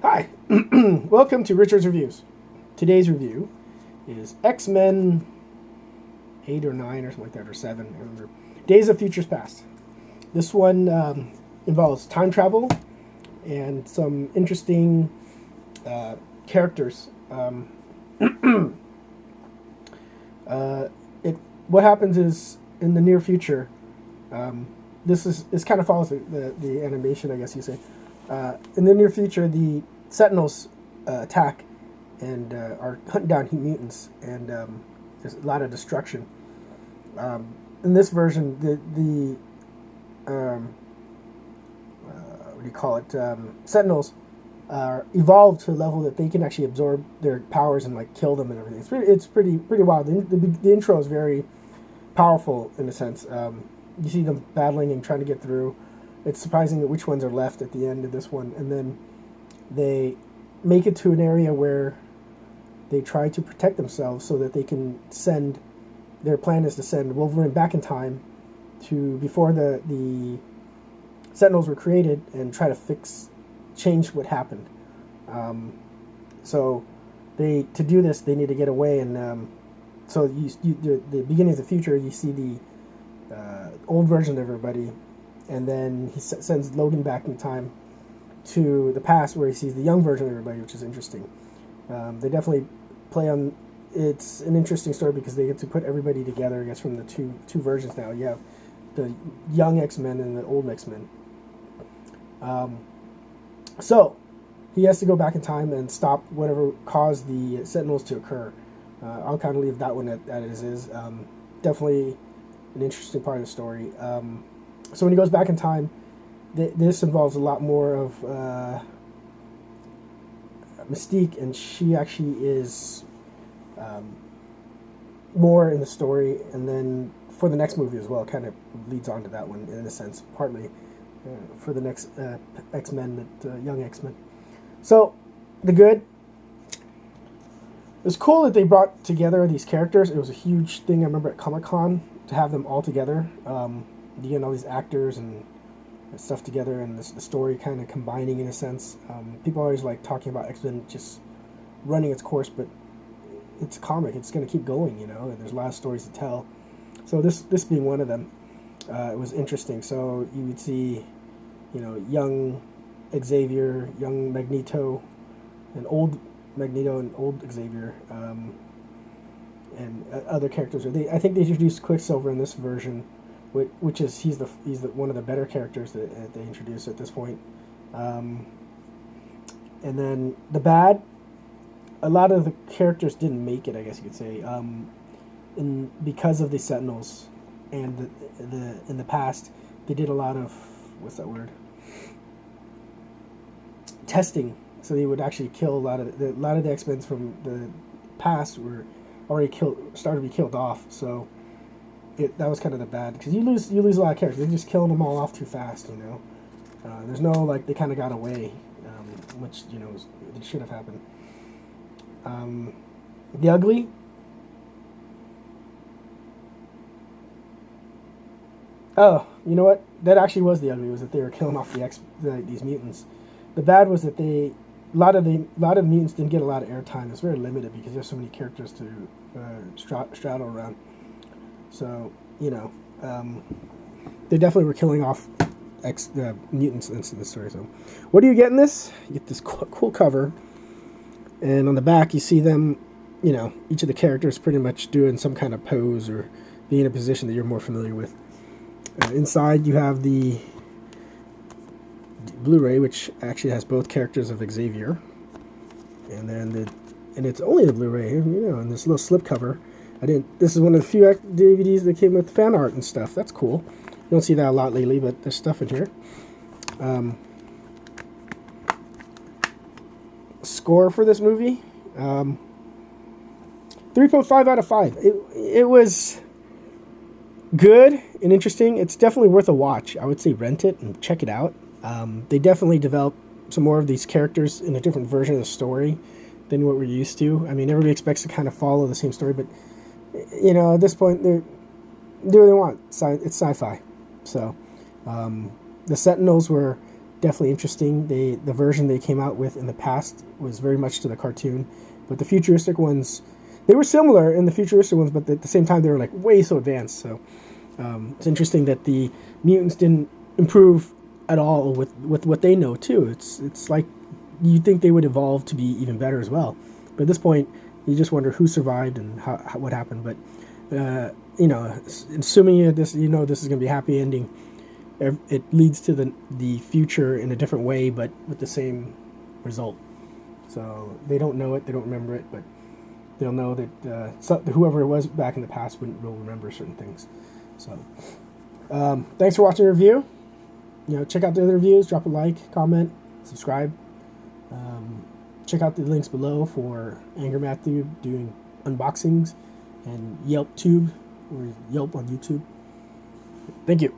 Hi, welcome to Richard's Reviews. Today's review is X-Men 8 or 9 or something like that, or 7, I remember. Days of Futures Past. This one involves time travel and some interesting characters. What happens is, in the near future, this kind of follows the animation, I guess you say. In the near future, the Setinals attack and are hunting down mutants, and there's a lot of destruction. In this version, the what do you call it? Sentinels are evolved to a level that they can actually absorb their powers and like kill them and everything. It's pretty wild. The intro is very powerful in a sense. You see them battling and trying to get through. It's surprising which ones are left at the end of this one, and then they make it to an area where they try to protect themselves so that they can send. Their plan is to send Wolverine back in time to before the Sentinels were created and try to change what happened. So to do this, they need to get away, and so the beginning of the future, you see the old version of everybody. And then he sends Logan back in time to the past where he sees the young version of everybody, which is interesting. They definitely play on... It's an interesting story because they get to put everybody together, I guess, from the two versions now. You have the young X-Men and the old X-Men. So he has to go back in time and stop whatever caused the Sentinels to occur. I'll kind of leave that one at it is. Definitely an interesting part of the story. So when he goes back in time, this involves a lot more of Mystique, and she actually is more in the story, and then for the next movie as well, kind of leads on to that one in a sense, partly for the next X-Men, young X-Men. So, the good. It's cool that they brought together these characters. It was a huge thing, I remember, at Comic-Con, to have them all together. You get all these actors and stuff together, and the story kind of combining in a sense. People always like talking about X-Men just running its course, but it's a comic. It's going to keep going, and there's a lot of stories to tell. So this being one of them, it was interesting. So you would see, young Xavier, young Magneto, and old Magneto and old Xavier, and other characters. I think they introduced Quicksilver in this version, which is he's the one of the better characters that they introduced at this point. And then the bad, a lot of the characters didn't make it, I guess you could say, because of the Sentinels, and in the past they did a lot of, what's that word, testing. So they would actually kill a lot of the X-Men from the past were already started to be killed off. So that was kind of the bad, because you lose a lot of characters. They're just killing them all off too fast. There's no like they kind of got away, which it should have happened. The ugly. Oh, you know what? That actually was the ugly. Was that they were killing off these mutants. The bad was that a lot of mutants didn't get a lot of airtime. It's very limited because there's so many characters to straddle around. So they definitely were killing off mutants in this story. So, what do you get in this? You get this cool cover, and on the back you see them. Each of the characters pretty much doing some kind of pose or being in a position that you're more familiar with. Inside you have the Blu-ray, which actually has both characters of Xavier, and then it's only the Blu-ray, and this little slip cover. This is one of the few DVDs that came with fan art and stuff. That's cool. You don't see that a lot lately, but there's stuff in here. Score for this movie, 3.5 out of 5. It was good and interesting. It's definitely worth a watch. I would say rent it and check it out. They definitely developed some more of these characters in a different version of the story than what we're used to. I mean, everybody expects to kind of follow the same story, but at this point, they do what they want. It's sci-fi. So, the Sentinels were definitely interesting. The version they came out with in the past was very much to the cartoon, but the futuristic ones, they were similar in the futuristic ones, but at the same time they were like way so advanced. So it's interesting that the mutants didn't improve at all with what they know too. It's like you think they would evolve to be even better as well, but at this point you just wonder who survived and what happened. But assuming this, this is going to be a happy ending, it leads to the future in a different way, but with the same result. So they don't know it, they don't remember it, but they'll know that whoever it was back in the past will remember certain things. So thanks for watching the review. Check out the other reviews, drop a like, comment, subscribe. Check out the links below for Anger Matthew doing unboxings and Yelp Tube or Yelp on YouTube. Thank you.